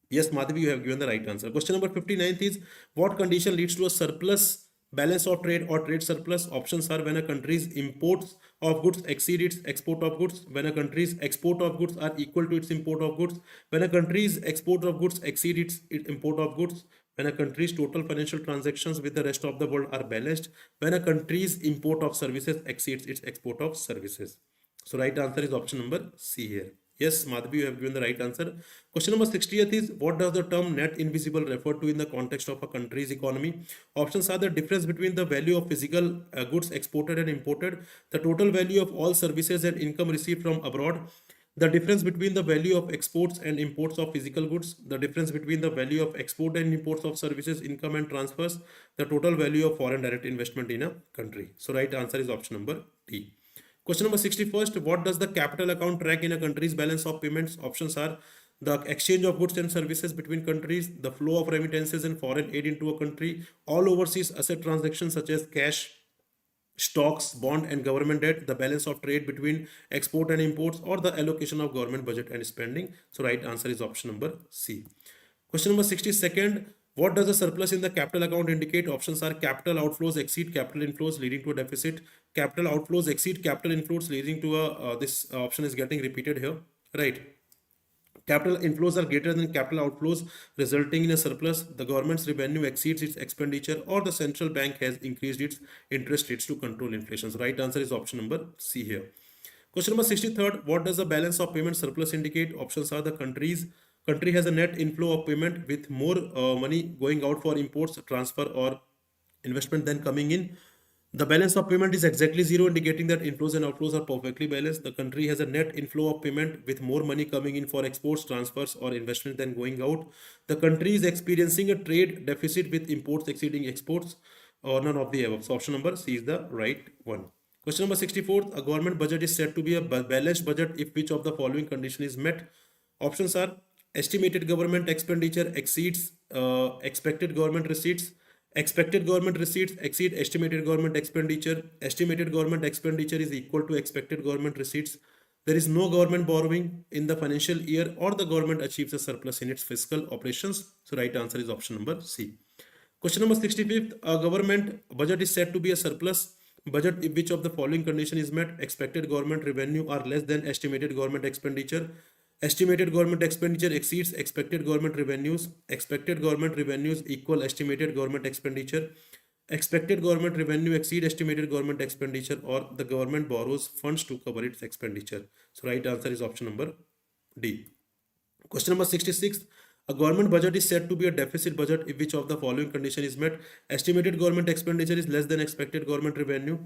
Yes, Madhavi, you have given the right answer. Question number 59th is what condition leads to a surplus balance of trade or trade surplus? Options are when a country's imports of goods exceed its export of goods, when a country's export of goods are equal to its import of goods, when a country's export of goods exceed its import of goods, when a country's total financial transactions with the rest of the world are balanced, when a country's import of services exceeds its export of services. So right answer is option number C here. Yes, Madhavi, you have given the right answer. Question number 60th is what does the term net invisible refer to in the context of a country's economy? Options are the difference between the value of physical goods exported and imported, the total value of all services and income received from abroad, the difference between the value of exports and imports of physical goods, the difference between the value of export and imports of services, income and transfers, the total value of foreign direct investment in a country. So right answer is option number D. Question number 61st, what does the capital account track in a country's balance of payments? Options are the exchange of goods and services between countries, the flow of remittances and foreign aid into a country, all overseas asset transactions such as cash, stocks, bond and government debt, the balance of trade between export and imports, or the allocation of government budget and spending. So right answer is option number C. Question number 62nd, what does the surplus in the capital account indicate? Options are capital outflows exceed capital inflows leading to a deficit, capital outflows exceed capital inflows leading to a this option is getting repeated here, right? Capital inflows are greater than capital outflows, resulting in a surplus. The government's revenue exceeds its expenditure, or the central bank has increased its interest rates to control inflation. So right answer is option number C here. Question number 63rd. What does the balance of payment surplus indicate? Options are the country has a net inflow of payment with more money going out for imports, transfer, or investment than coming in. The balance of payment is exactly zero, indicating that inflows and outflows are perfectly balanced. The country has a net inflow of payment with more money coming in for exports, transfers, or investment than going out. The country is experiencing a trade deficit with imports exceeding exports, or none of the above. So option number C is the right one. Question number 64. A government budget is said to be a balanced budget if which of the following condition is met? Options are estimated government expenditure exceeds expected government receipts. Expected government receipts exceed estimated government expenditure. Estimated government expenditure is equal to expected government receipts. There is no government borrowing in the financial year, or the government achieves a surplus in its fiscal operations. So right answer is option number C. Question number 65th. A government budget is said to be a surplus budget if which of the following condition is met? Expected government revenue are less than estimated government expenditure. Estimated government expenditure exceeds expected government revenues. Expected government revenues equal estimated government expenditure. Expected government revenue exceed estimated government expenditure, or the government borrows funds to cover its expenditure. So right answer is option number D. Question number 66. A government budget is said to be a deficit budget if which of the following condition is met? Estimated government expenditure is less than expected government revenue.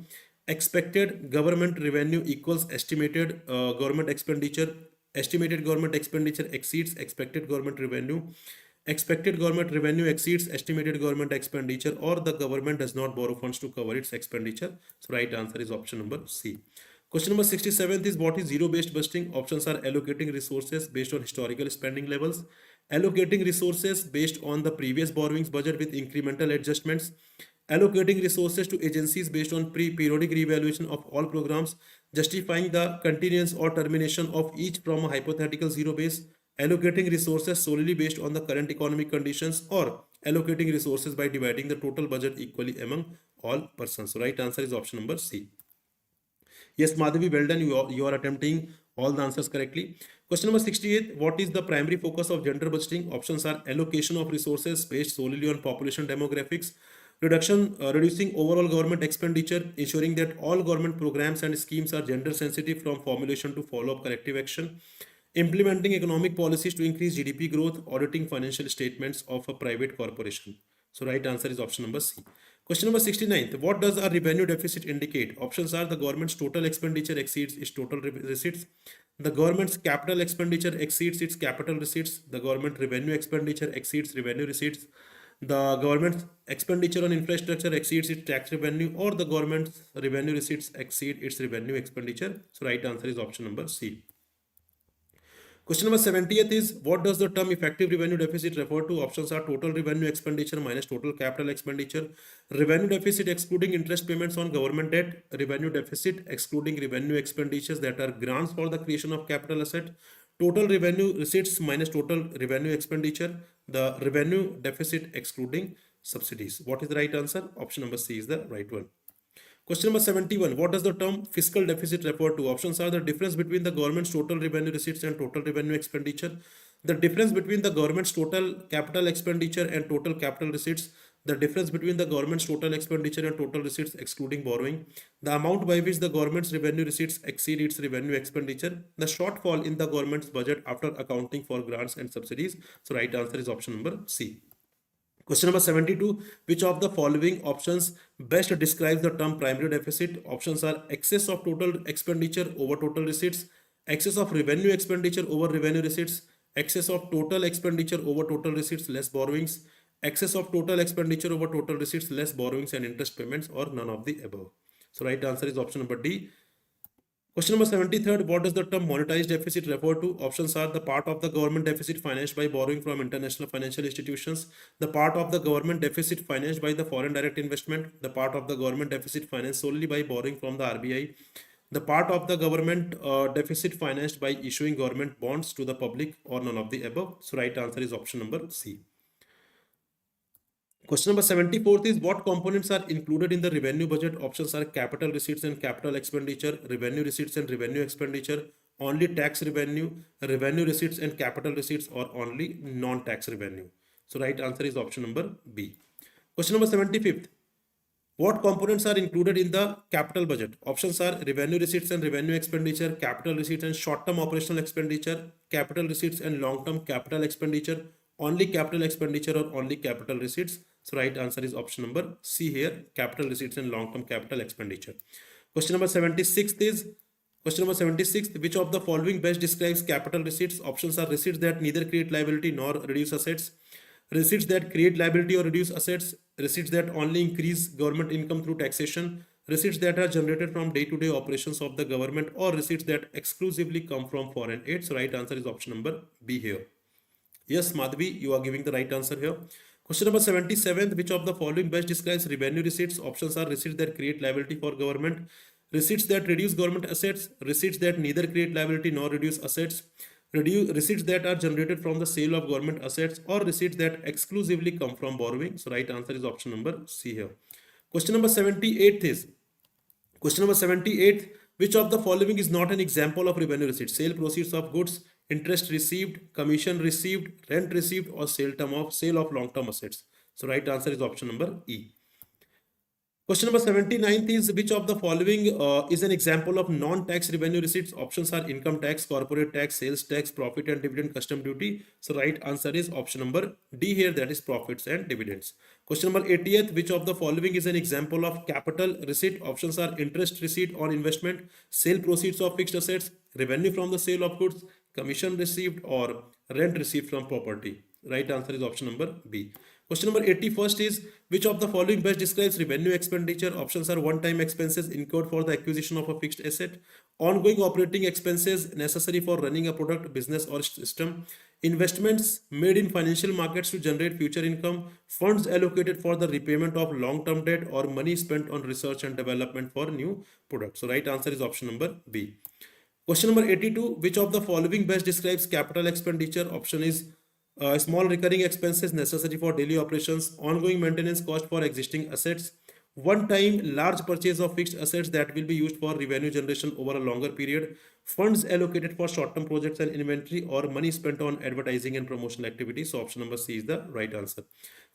Expected government revenue equals estimated government expenditure. Estimated government expenditure exceeds expected government revenue. Expected government revenue exceeds estimated government expenditure, or the government does not borrow funds to cover its expenditure. So right answer is option number C. Question number 67 is what is zero-based budgeting? Options are allocating resources based on historical spending levels, allocating resources based on the previous borrowings budget with incremental adjustments, allocating resources to agencies based on periodic reevaluation of all programs, justifying the continuance or termination of each from a hypothetical zero base, allocating resources solely based on the current economic conditions, or allocating resources by dividing the total budget equally among all persons. So right answer is option number C. Yes, Madhavi, well done. You are attempting all the answers correctly. Question number 68. What is the primary focus of gender budgeting? Options are allocation of resources based solely on population demographics, reducing overall government expenditure, ensuring that all government programs and schemes are gender sensitive from formulation to follow-up corrective action, implementing economic policies to increase GDP growth, auditing financial statements of a private corporation. So right answer is option number C. Question number 69. What does a revenue deficit indicate? Options are the government's total expenditure exceeds its total receipts. The government's capital expenditure exceeds its capital receipts. The government revenue expenditure exceeds revenue receipts. The government's expenditure on infrastructure exceeds its tax revenue, or the government's revenue receipts exceed its revenue expenditure. So right answer is option number C. Question number 70th is what does the term effective revenue deficit refer to? Options are total revenue expenditure minus total capital expenditure, revenue deficit excluding interest payments on government debt, revenue deficit excluding revenue expenditures that are grants for the creation of capital asset, total revenue receipts minus total revenue expenditure, the revenue deficit excluding subsidies. What is the right answer? Option number C is the right one. Question number 71. What does the term fiscal deficit refer to? Options are the difference between the government's total revenue receipts and total revenue expenditure, the difference between the government's total capital expenditure and total capital receipts, the difference between the government's total expenditure and total receipts excluding borrowing, the amount by which the government's revenue receipts exceed its revenue expenditure, the shortfall in the government's budget after accounting for grants and subsidies. So right answer is option number C. Question number 72. Which of the following options best describes the term primary deficit? Options are excess of total expenditure over total receipts, excess of revenue expenditure over revenue receipts, excess of total expenditure over total receipts less borrowings, excess of total expenditure over total receipts less borrowings and interest payments, or none of the above. So right answer is option number D. Question number 73rd. What does the term monetized deficit refer to? Options are the part of the government deficit financed by borrowing from international financial institutions, the part of the government deficit financed by the foreign direct investment, the part of the government deficit financed solely by borrowing from the RBI, the part of the government deficit financed by issuing government bonds to the public, or none of the above. So right answer is option number C. Question number 74th is what components are included in the revenue budget? Options are capital receipts and capital expenditure, revenue receipts and revenue expenditure, only tax revenue, revenue receipts and capital receipts, or only non-tax revenue? So right answer is option number B. Question number 75th. What components are included in the capital budget? Options are revenue receipts and revenue expenditure, capital receipts and short-term operational expenditure, capital receipts and long-term capital expenditure, only capital expenditure, or only capital receipts. So right answer is option number C here, capital receipts and long-term capital expenditure. Question number 76 is Question number 76. Which of the following best describes capital receipts? Options are receipts that neither create liability nor reduce assets, receipts that create liability or reduce assets, receipts that only increase government income through taxation, receipts that are generated from day-to-day operations of the government, or receipts that exclusively come from foreign aid. So right answer is option number B here. Yes, Madhvi, you are giving the right answer here. Question number 77. Which of the following best describes revenue receipts? Options are receipts that create liability for government, receipts that reduce government assets, receipts that neither create liability nor reduce assets, receipts that are generated from the sale of government assets, or receipts that exclusively come from borrowing. So right answer is option number C here. Question number 78 is Question number 78. Which of the following is not an example of revenue receipt? Sale proceeds of goods, interest received, commission received, rent received, or sale of long-term assets. So right answer is option number E. Question number 79 is which of the following is an example of non-tax revenue receipts? Options are income tax, corporate tax, sales tax, profit and dividend, custom duty. So right answer is option number D here, that is profits and dividends. Question number 80th, which of the following is an example of capital receipt? Options are interest receipt on investment, sale proceeds of fixed assets, revenue from the sale of goods, commission received, or rent received from property. Right answer is option number B. Question number 81st is which of the following best describes revenue expenditure? Options are one-time expenses incurred for the acquisition of a fixed asset, ongoing operating expenses necessary for running a product, business, or system, investments made in financial markets to generate future income, funds allocated for the repayment of long-term debt, or money spent on research and development for new products. So right answer is option number B. Question number 82, which of the following best describes capital expenditure? Option is small recurring expenses necessary for daily operations, ongoing maintenance cost for existing assets, one-time large purchase of fixed assets that will be used for revenue generation over a longer period, funds allocated for short-term projects and inventory, or money spent on advertising and promotional activities. So option number C is the right answer.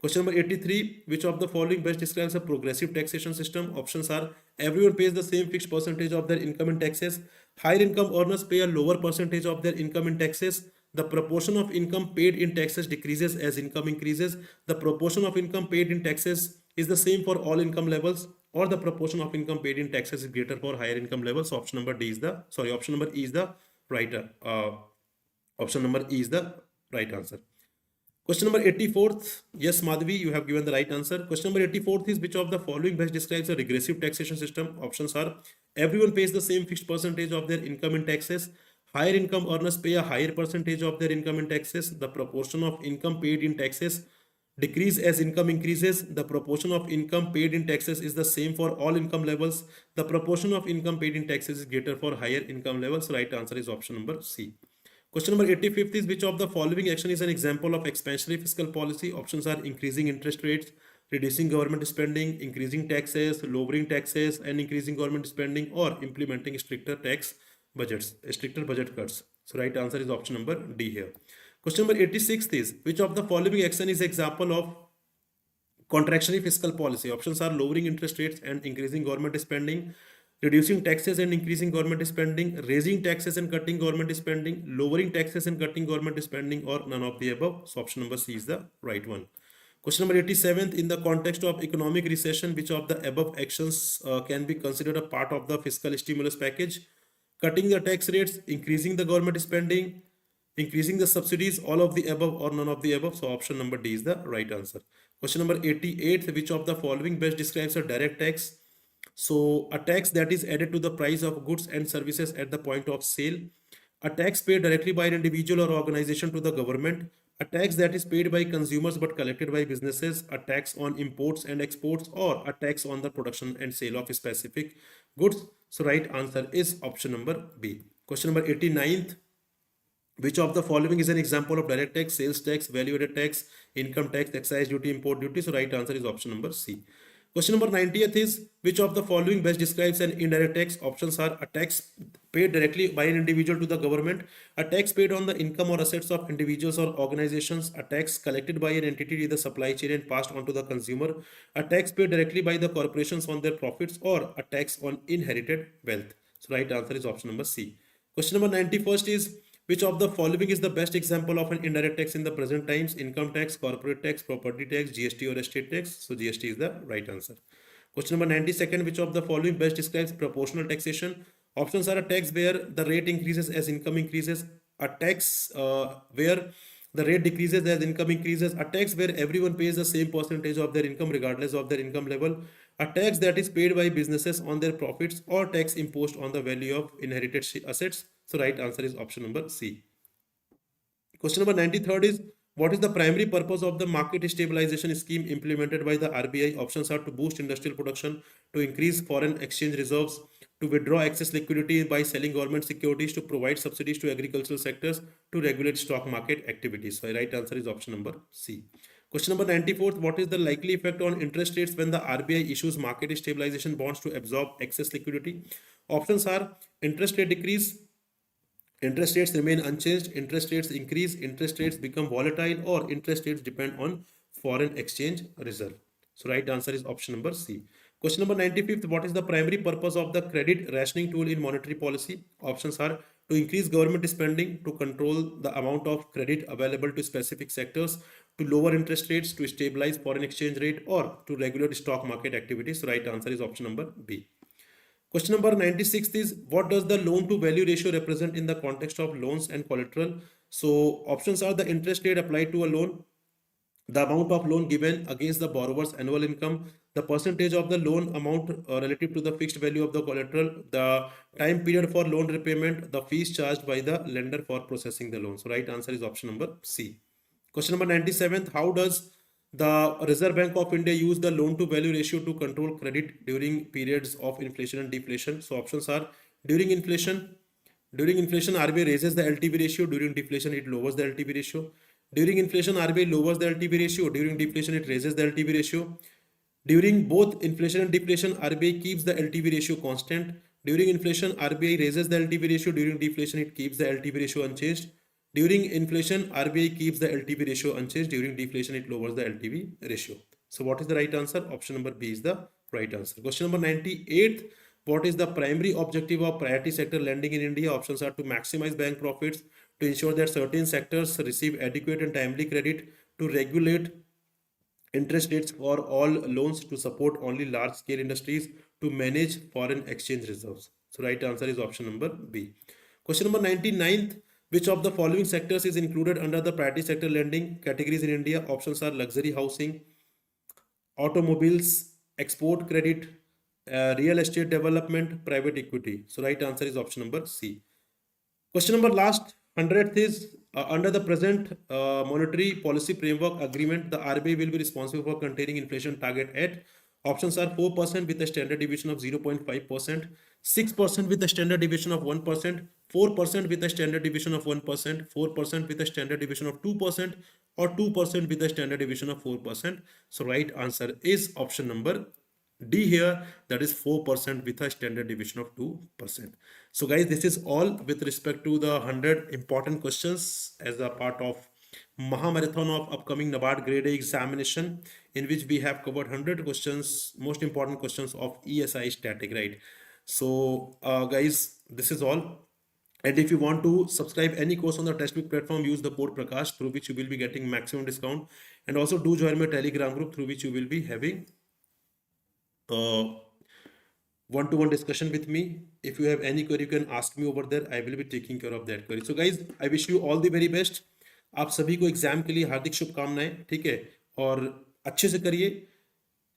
Question number 83, which of the following best describes a progressive taxation system? Options are everyone pays the same fixed percentage of their income in taxes, higher income earners pay a lower percentage of their income in taxes, the proportion of income paid in taxes decreases as income increases, the proportion of income paid in taxes is the same for all income levels, or the proportion of income paid in taxes is greater for higher income levels. So option number E is the right option number E is the right answer. Question number 84th. Yes, Madhvi, you have given the right answer. Question number 84th is which of the following best describes a regressive taxation system? Options are everyone pays the same fixed percentage of their income in taxes, higher income earners pay a higher percentage of their income in taxes, the proportion of income paid in taxes decrease as income increases, the proportion of income paid in taxes is the same for all income levels, the proportion of income paid in taxes is greater for higher income levels. Right answer is option number C. Question number 85th is which of the following action is an example of expansionary fiscal policy? Options are increasing interest rates, reducing government spending, increasing taxes, lowering taxes, and increasing government spending, or implementing stricter budget cuts. So right answer is option number D here. Question number 86 is which of the following action is example of contractionary fiscal policy? Options are lowering interest rates and increasing government spending, reducing taxes and increasing government spending, raising taxes and cutting government spending, lowering taxes and cutting government spending, or none of the above. So option number C is the right one. Question number 87th, in the context of economic recession, which of the above actions can be considered a part of the fiscal stimulus package? Cutting the tax rates, increasing the government spending, increasing the subsidies, all of the above, or none of the above. So option number D is the right answer. Question number 88, which of the following best describes a direct tax? So a tax that is added to the price of goods and services at the point of sale, a tax paid directly by an individual or organization to the government, a tax that is paid by consumers but collected by businesses, a tax on imports and exports, or a tax on the production and sale of specific goods. So right answer is option number B. Question number 89th, which of the following is an example of direct tax? Sales tax, value added tax, income tax, excise duty, import duty. So right answer is option number C. Question number 90th is, which of the following best describes an indirect tax? Options are a tax paid directly by an individual to the government, a tax paid on the income or assets of individuals or organizations, a tax collected by an entity in the supply chain and passed on to the consumer, a tax paid directly by the corporations on their profits, or a tax on inherited wealth. So right answer is option number C. Question number 91st is, which of the following is the best example of an indirect tax in the present times? Income tax, corporate tax, property tax, GST or estate tax. So GST is the right answer. Question number 92nd, which of the following best describes proportional taxation? Options are a tax where the rate increases as income increases, a tax where the rate decreases as income increases, a tax where everyone pays the same percentage of their income regardless of their income level, a tax that is paid by businesses on their profits, or tax imposed on the value of inherited assets. So right answer is option number C. Question number 93rd is, what is the primary purpose of the market stabilization scheme implemented by the RBI? Options are to boost industrial production, to increase foreign exchange reserves, to withdraw excess liquidity by selling government securities, to provide subsidies to agricultural sectors, to regulate stock market activities. So right answer is option number C. Question number 94th, what is the likely effect on interest rates when the RBI issues market stabilization bonds to absorb excess liquidity? Options are interest rate decrease, interest rates remain unchanged, interest rates increase, interest rates become volatile, or interest rates depend on foreign exchange reserve. So right answer is option number C. Question number 95th, what is the primary purpose of the credit rationing tool in monetary policy? Options are to increase government spending, to control the amount of credit available to specific sectors, to lower interest rates, to stabilize foreign exchange rate, or to regulate stock market activities. So right answer is option number B. Question number 96 is, what does the loan to value ratio represent in the context of loans and collateral? So options are the interest rate applied to a loan, the amount of loan given against the borrower's annual income, the percentage of the loan amount relative to the fixed value of the collateral, the time period for loan repayment, the fees charged by the lender for processing the loan. So right answer is option number C. Question number 97, how does the Reserve Bank of India use the loan to value ratio to control credit during periods of inflation and deflation? So options are, during inflation, RBI raises the LTV ratio, during deflation it lowers the LTV ratio. During inflation, RBI lowers the LTV ratio, during deflation it raises the LTV ratio. During both inflation and deflation, RBI keeps the LTV ratio constant. During inflation, RBI raises the LTV ratio, during deflation it keeps the LTV ratio unchanged. During inflation, RBI keeps the LTV ratio unchanged. During deflation, it lowers the LTV ratio. So what is the right answer? Option number B is the right answer. Question number 98. What is the primary objective of priority sector lending in India? Options are to maximize bank profits, to ensure that certain sectors receive adequate and timely credit, to regulate interest rates for all loans, to support only large scale industries, to manage foreign exchange reserves. So right answer is option number B. Question number 99th, which of the following sectors is included under the priority sector lending categories in India? Options are luxury housing, automobiles, export credit, real estate development, private equity. So right answer is option number C. Question number last 100th is, under the present monetary policy framework agreement, the RBI will be responsible for containing inflation target at, options are 4% with a standard deviation of 0.5%, 6% with a standard deviation of 1%, 4% with a standard deviation of 1%, 4% with a standard deviation of 2%, or 2% with a standard deviation of 4%. So right answer is option number D here, that is 4% with a standard deviation of 2%. So guys, this is all with respect to the 100 important questions as a part of Mahamarathon of upcoming NABARD Grade A examination, in which we have covered 100 questions, most important questions of ESI static, right? So guys, this is all. And if you want to subscribe any course on the textbook platform, use the code Prakash, through which you will be getting maximum discount. And also do join my Telegram group, through which you will be having one-to-one discussion with me. If you have any query, you can ask me over there. I will be taking care of that query. So guys, I wish you all the very best. आप सभी को exam के लिए हार्दिक शुभकामनाएं, ठीक है, और अच्छे से करिए,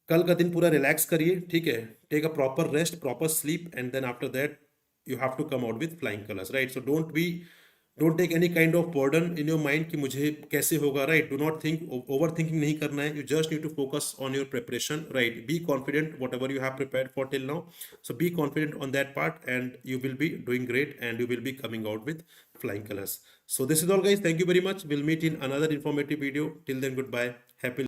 कल का दिन पूरा रिलैक्स करिए, ठीक है, take a proper rest, proper sleep, and then after that you have to come out with flying colors, right? So don't take any kind of burden in your mind कि मुझे कैसे होगा, right? Do not think, overthinking नहीं करना है. You just need to focus on your preparation, right? Be confident whatever you have prepared for till now. So be confident on that part, and you will be doing great, and you will be coming out with flying colors. So this is all, guys. Thank you very much. We'll meet in another informative video. Till then, goodbye. Happy